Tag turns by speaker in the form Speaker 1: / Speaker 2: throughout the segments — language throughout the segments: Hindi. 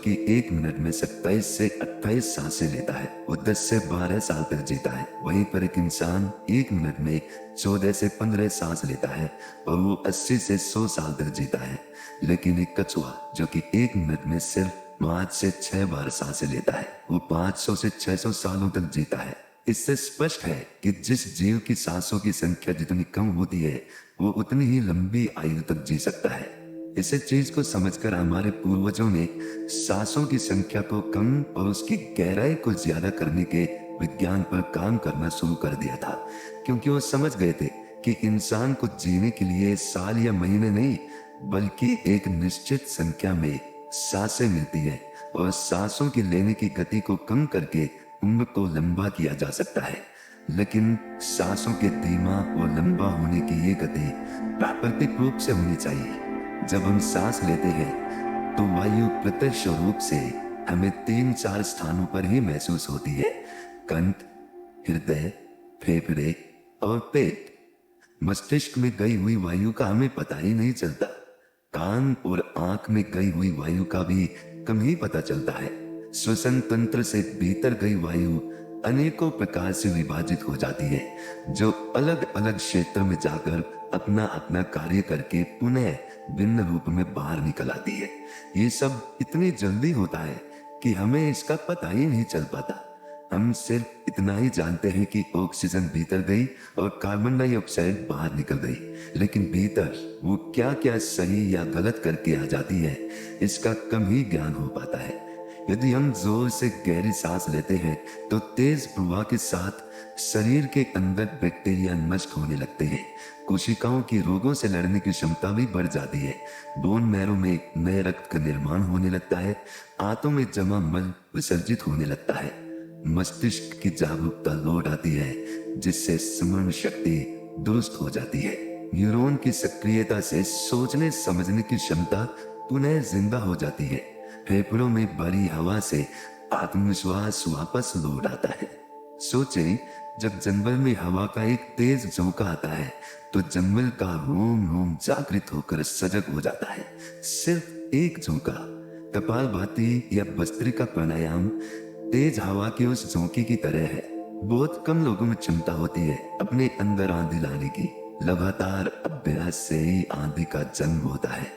Speaker 1: कि 1 मिनट में 27 से 28 सांसें लेता है, वो 10 से 12 साल तक जीता है। वहीं पर एक इंसान 1 मिनट में 14 से 15 सांस लेता है और वो 80 से 100 साल तक जीता है। लेकिन एक कछुआ जो कि 1 मिनट में सिर्फ 5 से 6 बार सांसें लेता है, वो 500 से 600 सालों तक जीता है। इससे स्पष्ट है कि जिस जीव की सांसों की संख्या जितनी कम होती है, वो उतनी ही लंबी आयु तक जी सकता है। इसी चीज को समझकर हमारे पूर्वजों ने सांसों की संख्या को कम और उसकी गहराई को ज्यादा करने के विज्ञान पर काम करना शुरू कर दिया था, क्योंकि वो समझ गए थे कि इंसान को जीने के लिए साल या महीने नहीं, बल्कि एक निश्चित संख्या में सांसें मिलती है और सांसों की लेने की गति को कम करके उम्र को लंबा किया जा सकता है। लेकिन सांसों के धीमा और लंबा होने की ये गति प्राकृतिक रूप से होनी चाहिए। जब हम सांस लेते हैं तो वायु प्रत्यक्ष रूप से हमें 3-4 स्थानों पर ही महसूस होती है: कंठ, हृदय, फेफड़े और पेट। मस्तिष्क में गई हुई वायु का हमें पता ही नहीं चलता। कान और आंख में गई हुई वायु का भी कम ही पता चलता है। श्वसन तंत्र से भीतर गई वायु अनेकों प्रकार से विभाजित हो जाती है, जो अलग अलग क्षेत्र में जाकर अपना अपना कार्य करके पुनः भिन्न रूप में बाहर निकल आती है। ये सब इतनी जल्दी होता है कि हमें इसका पता ही नहीं चल पाता। हम सिर्फ इतना ही जानते हैं कि ऑक्सीजन भीतर गई और कार्बन डाइऑक्साइड बाहर निकल गई, लेकिन भीतर वो क्या क्या सही या गलत करके आ जाती है, इसका कम ही ज्ञान हो पाता है। यदि हम जोर से गहरी सांस लेते हैं तो तेज प्रवाह के साथ शरीर के अंदर बैक्टीरिया नष्ट होने लगते हैं। कोशिकाओं की रोगों से लड़ने की क्षमता भी बढ़ जाती है। बोन मैरो में नए रक्त का निर्माण होने लगता है। आंतों में जमा मल विसर्जित होने लगता है। मस्तिष्क की जागरूकता लौट आती है, जिससे स्मरण शक्ति दुरुस्त हो जाती है। न्यूरॉन की सक्रियता से सोचने समझने की क्षमता पुनः जिंदा हो जाती है। फेफड़ों में भरी हवा से आत्मविश्वास वापस लौट आता है। सोचें, जब जंगल में हवा का एक तेज झोंका आता है तो जंगल का रोम रोम जागृत होकर सजग हो जाता है। सिर्फ एक झोंका, कपालभाति या भस्त्रिका प्राणायाम तेज हवा के उस झोंके की तरह है। बहुत कम लोगों में क्षमता होती है अपने अंदर आंधी लाने की। लगातार अभ्यास से ही आंधी का जन्म होता है।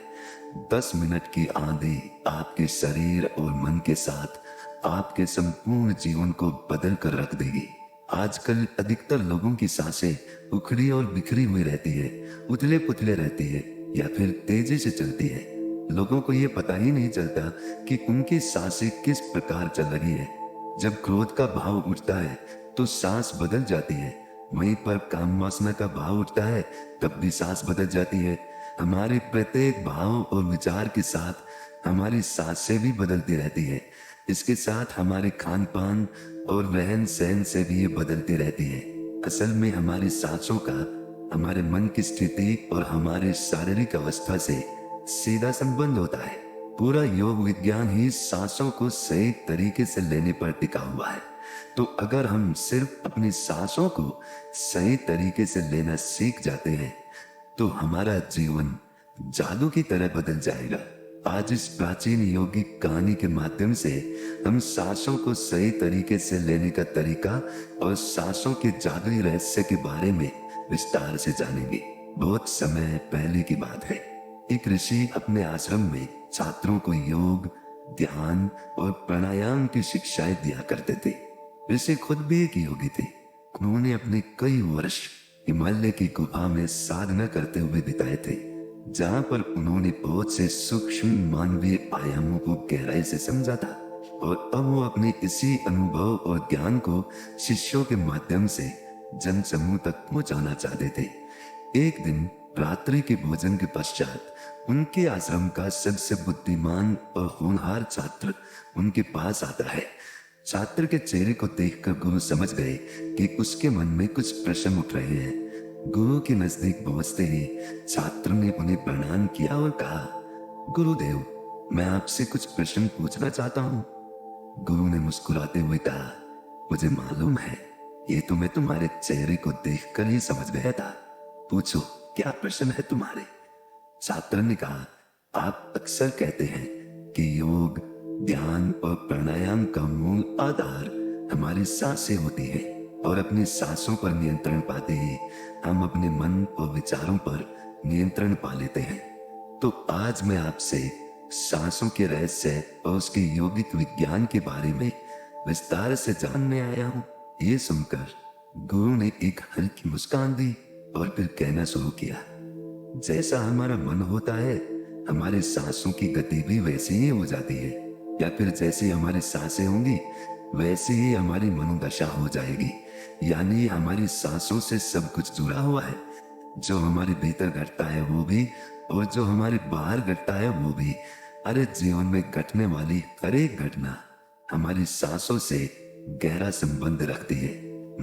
Speaker 1: 10 मिनट की आंधी आपके शरीर और मन के साथ आपके संपूर्ण जीवन को बदल कर रख देगी। आजकल अधिकतर लोगों की सांसें उखड़ी और बिखरी हुई रहती है, उथले पुथले रहती है या फिर तेजी से चलती है। लोगों को ये पता ही नहीं चलता कि उनकी सांसें किस प्रकार चल रही है। जब क्रोध का भाव उठता है तो सांस बदल जाती है। वहीं पर काम वासना का भाव उठता है तब भी सांस बदल जाती है। हमारे प्रत्येक भाव और विचार के साथ हमारी सांसें भी बदलती रहती है। इसके साथ हमारे खान पान और रहन सहन से भी ये बदलती रहती है। असल में हमारी सांसों का हमारे मन की स्थिति और हमारे शारीरिक अवस्था से सीधा संबंध होता है। पूरा योग विज्ञान ही सांसों को सही तरीके से लेने पर टिका हुआ है। तो अगर हम सिर्फ अपनी सांसों को सही तरीके से लेना सीख जाते हैं तो हमारा जीवन जादू की तरह बदल जाएगा। आज इस प्राचीन योगिक कहानी के माध्यम से हम सांसों को सही तरीके से लेने का तरीका और सांसों के जादुई रहस्य के बारे में विस्तार से जानेंगे। बहुत समय पहले की बात है। एक ऋषि अपने आश्रम में छात्रों को योग, ध्यान और प्राणायाम की शिक्षाएं दिया करते थे। ऋषि खुद भी एक योगी थे। उन्होंने अपने कई वर्ष हिमालय की गुफा में साधना करते हुए बिताए थे, जहां पर उन्होंने बहुत से सूक्ष्म मानवीय आयामों को गहराई से समझा था। और अब वो अपने इसी अनुभव और ज्ञान को शिष्यों के माध्यम से जन समूह तक पहुंचाना चाहते थे। एक दिन रात्रि के भोजन के पश्चात उनके आश्रम का सबसे बुद्धिमान और होनहार छात्र उनके पास आता है। छात्र के चेहरे को देखकर गुरु समझ गए कि उसके मन में कुछ प्रश्न उठ रहे हैं। गुरु के नजदीक पहुंचते ही छात्र ने उन्हें प्रणाम किया और कहा, गुरुदेव, मैं आपसे कुछ प्रश्न पूछना चाहता हूँ। गुरु ने मुस्कुराते हुए कहा, मुझे मालूम है, ये तो मैं तुम्हारे चेहरे को देखकर ही समझ गया था। पूछो, क्या प्रश्न है तुम्हारे? छात्र ने कहा, आप अक्सर कहते हैं कि योग, ध्यान और प्राणायाम का मूल आधार हमारी सांसें होती है और अपनी सांसों पर नियंत्रण पाते ही हम अपने मन और विचारों पर नियंत्रण पा लेते हैं। तो आज मैं आपसे सांसों के रहस्य और उसके योगिक विज्ञान के बारे में विस्तार से जानने आया हूँ। ये सुनकर गुरु ने एक हल्की मुस्कान दी और फिर कहना शुरू किया, जैसा हमारा मन होता है हमारी सांसों की गति भी वैसी ही हो जाती है, या फिर जैसी हमारी सांसें होंगी वैसी ही हमारी मनोदशा हो जाएगी। यानी हमारी सांसों से सब कुछ जुड़ा हुआ है। जो हमारे भीतर घटता है वो भी, और जो हमारे बाहर घटता है वो भी। अरे जीवन में घटने वाली हर एक घटना हमारी सांसों से गहरा संबंध रखती है।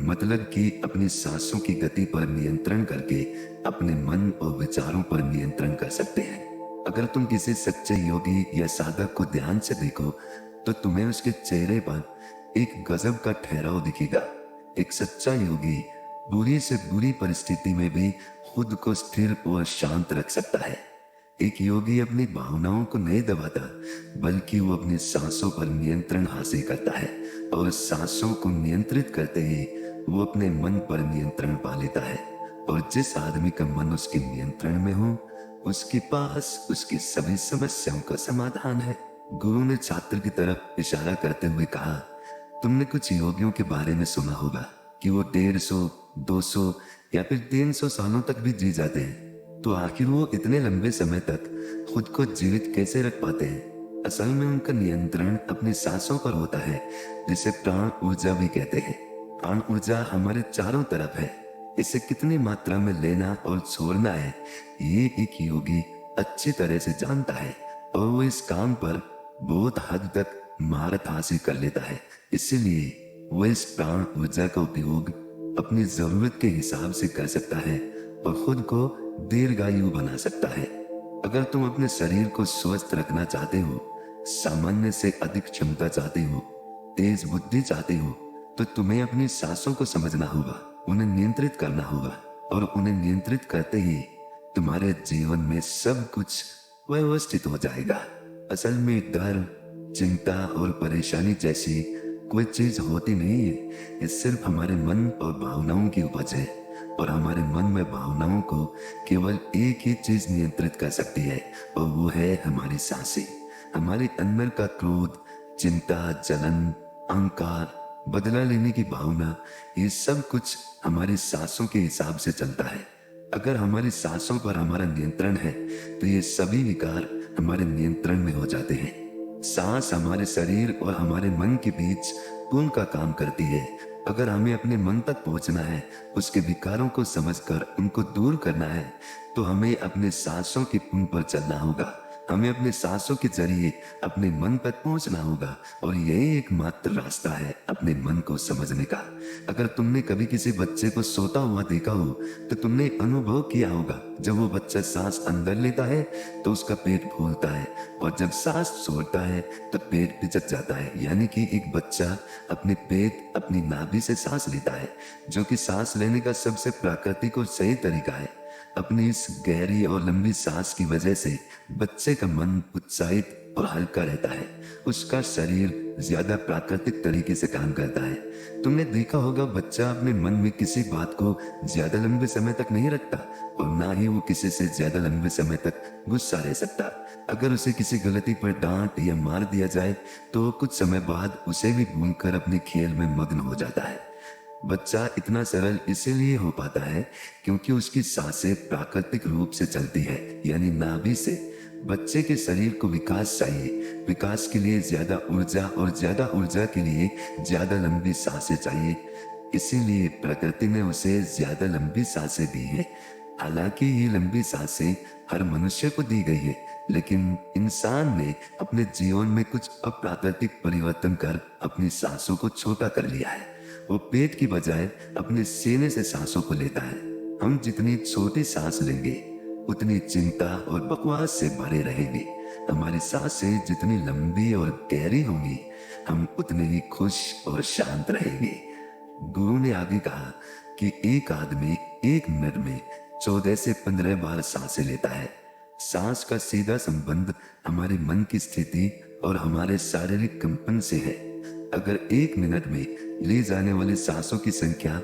Speaker 1: मतलब कि अपनी सांसों की गति पर नियंत्रण करके अपने मन और विचारों पर नियंत्रण कर सकते हैं। अगर तुम किसी सच्चे योगी या साधक को ध्यान से देखो तो तुम्हें उसके चेहरे पर एक गजब का ठहराव दिखेगा। एक सच्चा योगी बुरी से बुरी परिस्थिति में भी खुद को स्थिर और शांत रख सकता है। एक योगी अपनी भावनाओं को नहीं दबाता, बल्कि वो अपनी सांसों पर नियंत्रण हासिल करता है, और सांसों को नियंत्रित करते ही वो अपने मन पर नियंत्रण पा लेता है। और जिस आदमी का मन उसके नियंत्रण में हो उसके पास उसकी सभी समस्याओं का समाधान है। गुरु ने छात्र की तरफ इशारा करते हुए कहा, तुमने कुछ योगियों के बारे में सुना होगा कि वो 150, 200 या फिर 300 सालों तक भी जी जाते हैं। तो आखिर वो इतने लंबे समय तक खुद को जीवित कैसे रख पाते हैं? असल में उनका नियंत्रण अपनी सांसों पर होता है, जिसे प्राण ऊर्जा भी कहते हैं। प्राण ऊर्जा हमारे चारों तरफ है। इसे कितनी मात्रा में लेना और छोड़ना है ये एक योगी अच्छी तरह से जानता है, और वो इस काम पर बहुत हद तक महारत हासिल कर लेता है। इसीलिए वो इस प्राण ऊर्जा का उपयोग अपनी जरूरत के हिसाब से कर सकता है और खुद को दीर्घायु बना सकता है। अगर तुम अपने शरीर को स्वस्थ रखना चाहते हो, सामान्य से अधिक क्षमता चाहते हो, तेज बुद्धि चाहते हो, तो तुम्हें अपनी सांसों को समझना होगा, उन्हें नियंत्रित करना होगा, और उन्हें नियंत्रित करते ही तुम्हारे जीवन में सब कुछ व्यवस्थित हो जाएगा। असल में डर, चिंता और परेशानी जैसी कोई चीज होती नहीं है। ये सिर्फ हमारे मन और भावनाओं की उपज है, और हमारे मन में भावनाओं को केवल एक ही चीज नियंत्रित कर सकती है, और वो है हमारी सांसें। हमारे अंदर का क्रोध, चिंता, जलन, अहंकार, बदला लेने की भावना, ये सब कुछ हमारी सांसों के हिसाब से चलता है। अगर हमारी सांसों पर हमारा नियंत्रण है तो ये सभी विकार हमारे नियंत्रण में हो जाते हैं। सांस हमारे शरीर और हमारे मन के बीच पुल का काम करती है। अगर हमें अपने मन तक पहुंचना है, उसके विकारों को समझकर उनको दूर करना है, तो हमें अपने सांसों के पुल पर चलना होगा। हमें अपने सांसों के जरिए अपने मन तक पहुंचना होगा, और यही एकमात्र रास्ता है अपने मन को समझने का। अगर तुमने कभी किसी बच्चे को सोता हुआ देखा हो तो तुमने अनुभव किया होगा, जब वो बच्चा सांस अंदर लेता है तो उसका पेट फूलता है, और जब सांस छोड़ता है तो पेट पिचक जाता है। यानी कि एक बच्चा अपने पेट, अपनी नाभि से सांस लेता है, जो कि सांस लेने का सबसे प्राकृतिक और सही तरीका है। अपनी इस गहरी और लंबी सांस की वजह से बच्चे का मन उत्साहित और हल्का रहता है। उसका शरीर ज्यादा प्राकृतिक तरीके से काम करता है। तुमने देखा होगा, बच्चा अपने मन में किसी बात को ज्यादा लंबे समय तक नहीं रखता, और ना ही वो किसी से ज्यादा लंबे समय तक गुस्सा रह सकता। अगर उसे किसी गलती पर डांट या मार दिया जाए तो कुछ समय बाद उसे भी भूलकर अपने खेल में मग्न हो जाता है। बच्चा इतना सरल इसीलिए हो पाता है क्योंकि उसकी सांसें प्राकृतिक रूप से चलती है, यानी नाभि से। बच्चे के शरीर को विकास चाहिए, विकास के लिए ज्यादा ऊर्जा, और ज्यादा ऊर्जा के लिए ज्यादा लंबी सांसें चाहिए। इसीलिए प्रकृति ने उसे ज्यादा लंबी सांसें दी है। हालांकि ये लंबी सांसें हर मनुष्य को दी गई है, लेकिन इंसान ने अपने जीवन में कुछ अप्राकृतिक परिवर्तन कर अपनी सांसों को छोटा कर लिया है। वो पेट की बजाय अपने सीने से सांसों को लेता है। हम जितनी छोटी सांस लेंगे उतनी चिंता और बकवास से भरे रहेंगे। हमारी सांसें जितनी लंबी और गहरी होंगी, हम उतने ही खुश और शांत रहेंगे। गुरु ने आगे कहा कि एक आदमी एक मिनट में 14 से 15 बार सांसें लेता है। सांस का सीधा संबंध हमारे मन की स्थिति और हमारे शारीरिक कंपन से है। अगर 1 मिनट में ली जाने वाली सांसों की संख्या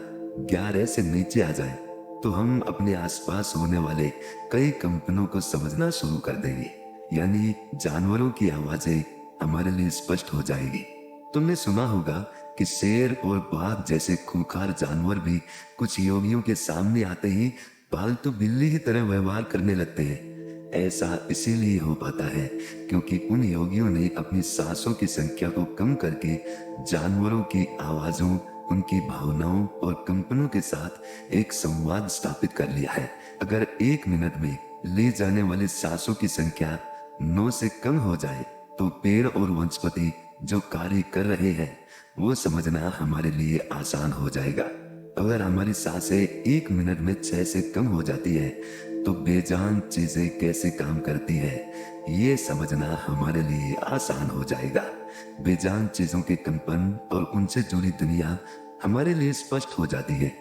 Speaker 1: 11 से नीचे आ जाए तो हम अपने आसपास होने वाले कई कंपनों को समझना शुरू कर देंगे। यानी जानवरों की आवाजें हमारे लिए स्पष्ट हो जाएगी। तुमने सुना होगा कि शेर और बाघ जैसे खूंखार जानवर भी कुछ योगियों के सामने आते ही पालतू बिल्ली की तरह व्यवहार करने लगते हैं। ऐसा इसीलिए हो पाता है क्योंकि उन योगियों ने अपनी सांसों की संख्या को कम करके जानवरों की आवाजों, उनकी भावनाओं और कंपनों के साथ एक संवाद स्थापित कर लिया है। अगर 1 मिनट में ले जाने वाली सांसों की संख्या 9 से कम हो जाए तो पेड़ और वनस्पति जो कार्य कर रहे हैं वो समझना हमारे लिए आसान हो जाएगा। अगर हमारी सांसें 1 मिनट में 6 से कम हो जाती है तो बेजान चीजें कैसे काम करती है ये समझना हमारे लिए आसान हो जाएगा। बेजान चीजों के कंपन और उनसे जुड़ी दुनिया हमारे लिए स्पष्ट हो जाती है।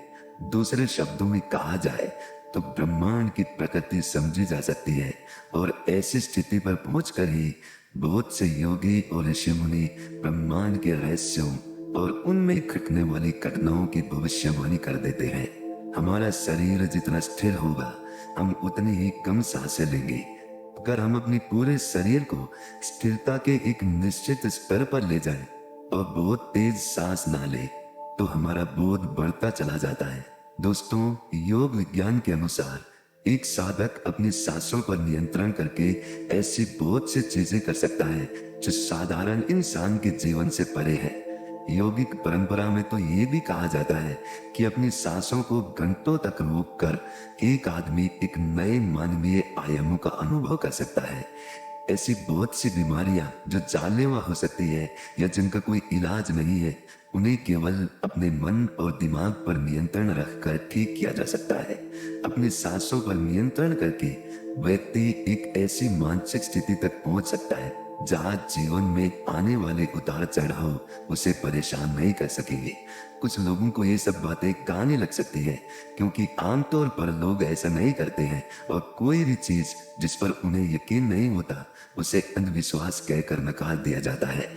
Speaker 1: दूसरे शब्दों में कहा जाए तो ब्रह्मांड की प्रकृति समझी जा सकती है और ऐसी स्थिति पर पहुंचकर ही बहुत से योगी और ऋषि मुनि ब्रह्मांड के रहस्यों और उनमें घटने वाली घटनाओं की भविष्यवाणी कर देते हैं। हमारा शरीर जितना स्थिर होगा हम उतनी ही कम सांसें लेंगे। अगर हम अपने पूरे शरीर को स्थिरता के एक निश्चित स्तर पर ले जाएं और बहुत तेज सांस ना ले तो हमारा बोध बढ़ता चला जाता है। दोस्तों, योग विज्ञान के अनुसार एक साधक अपनी सांसों पर नियंत्रण करके ऐसी बहुत सी चीजें कर सकता है जो साधारण इंसान के जीवन से परे है। योगिक परंपरा में तो ये भी कहा जाता है कि अपनी सांसों को घंटों तक रोककर एक आदमी एक नए मानवीय आयामों का अनुभव कर सकता है। ऐसी बहुत सी बीमारियां जो जानलेवा हो सकती है या जिनका कोई इलाज नहीं है उन्हें केवल अपने मन और दिमाग पर नियंत्रण रखकर ठीक किया जा सकता है। अपनी सांसों पर नियंत्रण करके व्यक्ति एक ऐसी मानसिक स्थिति तक पहुंच सकता है जहां जीवन में आने वाले उतार चढ़ाव उसे परेशान नहीं कर सकेंगे। कुछ लोगों को ये सब बातें कहानी लग सकती है क्योंकि आमतौर पर लोग ऐसा नहीं करते हैं और कोई भी चीज जिस पर उन्हें यकीन नहीं होता उसे अंधविश्वास कहकर नकार दिया जाता है।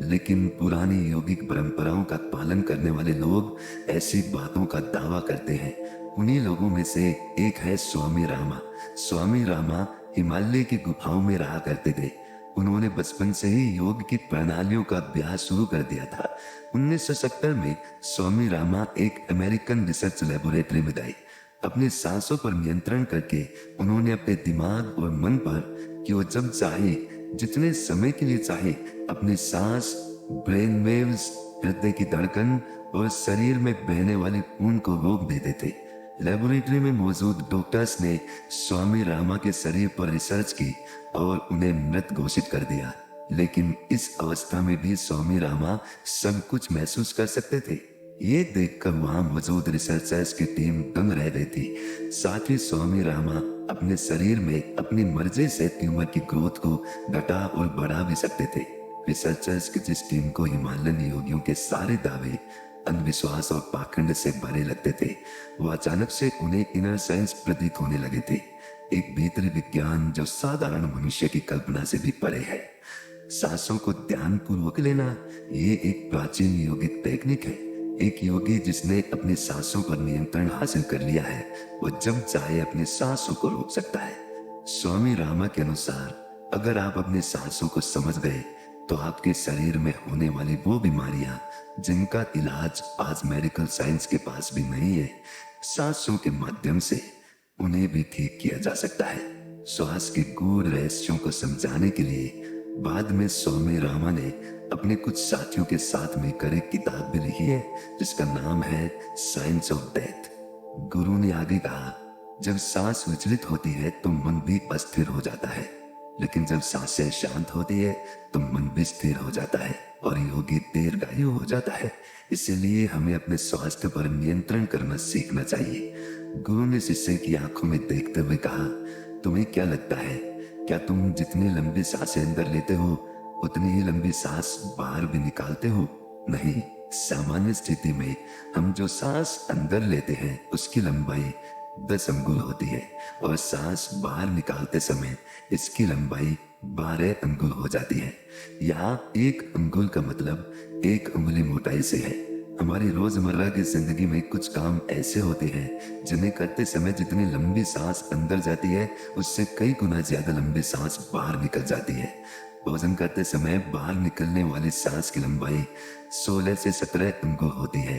Speaker 1: लेकिन पुरानी योगिक परंपराओं का पालन करने वाले लोग ऐसी बातों का दावा करते हैं। उन्हीं लोगों में से एक है स्वामी रामा। स्वामी रामा हिमालय की गुफाओं में रहा करते थे। उन्होंने बचपन से ही योग की प्रणालियों का अभ्यास शुरू कर दिया था। 1970 में स्वामी रामा एक अमेरिकन रिसर्च लेबोरेटरी में गए। अपनी सांसों पर नियंत्रण करके उन्होंने अपने दिमाग और मन पर कि वो जब चाहे जितने समय के लिए चाहे अपनी सांस, ब्रेन वेव्स, हृदय की धड़कन और शरीर में बहने वाले खून को रोक देते थे। लेबोरेटरी में मौजूद डॉक्टर्स ने स्वामी रामा के शरीर पर रिसर्च की और उन्हें मृत घोषित कर दिया। लेकिन इस अवस्था में भी स्वामी रामा सब कुछ महसूस कर सकते थे। ये देखकर वहां मौजूद रिसर्चर्स की टीम दंग रह गई थी। साथ ही स्वामी रामा अपने शरीर में अपनी मर्जी से ट्यूमर की ग्रोथ को घटा और बढ़ा भी सकते थे। रिसर्चर्स की जिस टीम को हिमालयन योगियों के सारे दावे अंधविश्वास और पाखंड से भरे लगते थे वो अचानक से उन्हें इनर साइंस प्रतीत होने लगे थे। एक भीतरी विज्ञान जो साधारण मनुष्य की कल्पना से भी परे है। सांसों को ध्यान पूर्वक लेना ये एक प्राचीन योगिक टेक्निक है। एक योगी जिसने अपनी सांसों पर नियंत्रण हासिल कर लिया है वो जब चाहे अपनी सांसों को रोक सकता है। स्वामी रामा के अनुसार अगर आप अपनी सांसों को समझ गए तो आपके शरीर में होने वाली वो बीमारियां जिनका इलाज आज मेडिकल साइंस के पास भी नहीं है, सांसों के माध्यम से उन्हें भी ठीक किया जा सकता है। श्वास के गूढ़ रहस्यों को समझाने के लिए बाद में स्वामी रामा ने अपने कुछ साथियों के साथ मिलकर एक किताब भी लिखी है जिसका नाम है साइंस ऑफ डेथ। गुरु ने आगे कहा, जब सांस विचलित होती है तो मन भी अस्थिर हो जाता है, लेकिन जब सांसें शांत होती है तो मन भी स्थिर हो जाता है और योगी दीर्घायु हो जाता है। इसलिए हमें अपने स्वास्थ्य पर नियंत्रण करना सीखना चाहिए। गुरु ने शिष्य की आंखों में देखते हुए कहा, तुम्हें क्या लगता है, क्या तुम जितनी लंबी सांसें अंदर लेते हो उतनी ही लंबी सांस बाहर भी निकालते हो? नहीं, सामान्य स्थिति में हम जो सांस अंदर लेते हैं उसकी लंबाई 10 अंगुल होती है और सांस बाहर निकालते समय इसकी लंबाई 12 अंगुल हो जाती है। यहाँ 1 अंगुल का मतलब 1 उंगली मोटाई से है। हमारी रोजमर्रा की जिंदगी में कुछ काम ऐसे होते हैं जिन्हें करते समय जितनी लंबी सांस अंदर जाती है उससे कई गुना ज्यादा लंबी सांस बाहर निकल जाती है। भोजन करते समय बाहर निकलने वाली सांस की लंबाई 16 से 17 अंगुल होती है।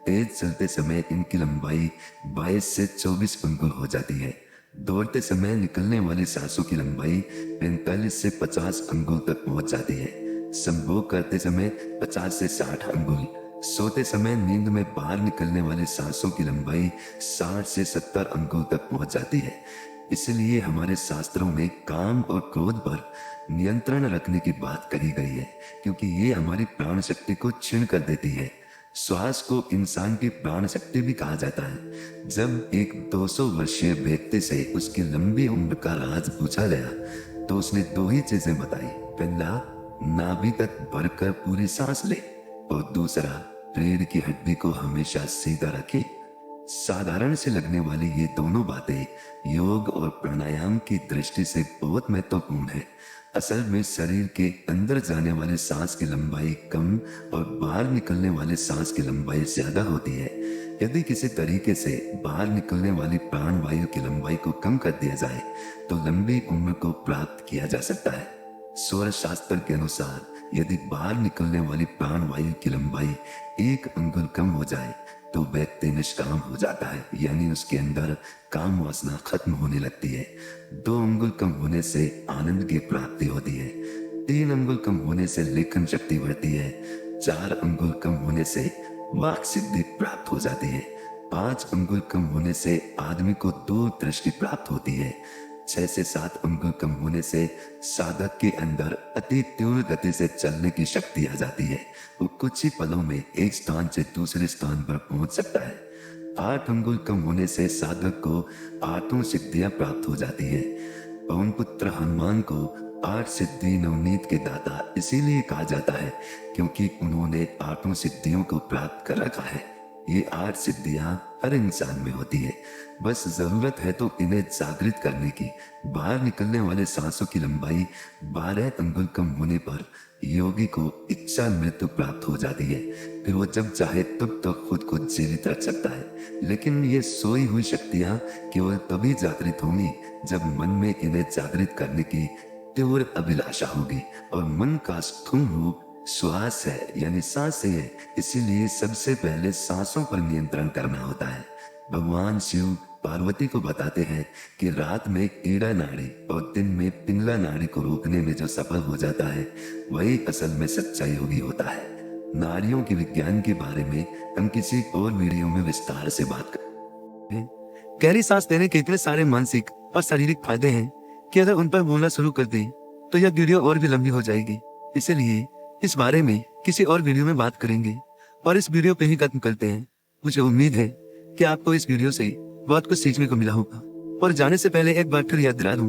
Speaker 1: तेज चलते समय इनकी लंबाई 22 से 24 अंगुल हो जाती है। दौड़ते समय निकलने वाली सांसों की लंबाई 45 से 50 अंगुल तक पहुंच जाती है। संभोग करते समय 50 से 60 अंगुल। सोते समय नींद में बाहर निकलने वाली सांसों की लंबाई 60 से 70 अंगुल तक पहुंच जाती है। इसलिए हमारे शास्त्रों में काम और क्रोध पर नियंत्रण रखने की बात कही गई है, क्योंकि ये हमारी प्राण शक्ति को क्षीण कर देती है। श्वास को इंसान की प्राण शक्ति भी कहा जाता है। जब एक 200 वर्षीय व्यक्ति से उसकी लंबी उम्र का राज पूछा गया तो उसने 2 ही चीजें बताई। पहला, नाभि तक भरकर पूरी सांस ले, और दूसरा, रीढ़ की हड्डी को हमेशा सीधा रखे। साधारण से लगने वाली ये दोनों बातें योग और प्राणायाम की दृष्टि से बहुत महत्वपूर्ण है। असल में शरीर के अंदर जाने वाले सांस की लंबाई कम और बाहर निकलने वाले सांस की लंबाई ज्यादा होती है। यदि किसी तरीके से बाहर निकलने वाली प्राण वायु की लंबाई को कम कर दिया जाए तो लंबी उम्र को प्राप्त किया जा सकता है। सौर शास्त्र के अनुसार यदि बाहर निकलने वाली प्राण वायु की लंबाई 1 अंगुल कम हो जाए तो व्यक्ति निष्काम हो जाता है, यानी उसके अंदर काम वासना खत्म होने लगती है। 2 अंगुल कम होने से आनंद की प्राप्ति होती है। 3 अंगुल कम होने से लेखन शक्ति बढ़ती है। 4 अंगुल कम होने से वाक सिद्धि प्राप्त हो जाती है। 5 अंगुल कम होने से आदमी को दूरदृष्टि प्राप्त होती है। 6 से 7 अंगुल कम होने से साधक के अंदर अति तीव्र गति से चलने की शक्ति आ जाती है। वो कुछ ही पलों में एक स्थान से दूसरे स्थान पर पहुंच सकता है। 8 अंगुल कम होने से साधक को 8 सिद्धियां प्राप्त हो जाती है। पवन पुत्र हनुमान को 8 सिद्धि नवनीत के दाता इसीलिए कहा जाता है क्योंकि उन्होंने 8 सिद्धियों को प्राप्त कर रखा है। ये 8 सिद्धियां हर इंसान में होती है, बस जरूरत है तो इन्हें जागृत करने की। बाहर निकलने वाले सांसों की लंबाई 12 अंगुल कम होने पर योगी को इच्छा मृत्यु प्राप्त हो जाती है। फिर वो जब चाहे तब तक खुद को जीवित रख सकता है, लेकिन ये सोई हुई शक्तियां केवल तभी जागृत होंगी जब मन में इन्हें जागृत करने की तीव्र अभिलाषा होगी। और मन का स्थूल रूप श्वास है, यानी सांसें है। इसीलिए सबसे पहले सांसों पर नियंत्रण करना होता है। भगवान शिव पार्वती को बताते हैं कि रात में ईड़ा नाड़ी और दिन में पिंगला नाड़ी को रोकने में जो सफल हो जाता है वही असल में सच्चा योगी होता है। नाड़ियों के विज्ञान के बारे में हम किसी और वीडियो में विस्तार से बात करेंगे। गहरी सांस लेने के इतने सारे मानसिक और शारीरिक फायदे हैं कि अगर उन पर बोलना शुरू कर दें तो यह वीडियो और भी लंबी हो जाएगी। इसलिए इस बारे में किसी और वीडियो में बात करेंगे और इस वीडियो पे ही खत्म करते हैं। मुझे उम्मीद है कि आपको इस वीडियो से बहुत कुछ सीखने को मिला होगा। और जाने से पहले एक बार फिर याद दिला दूं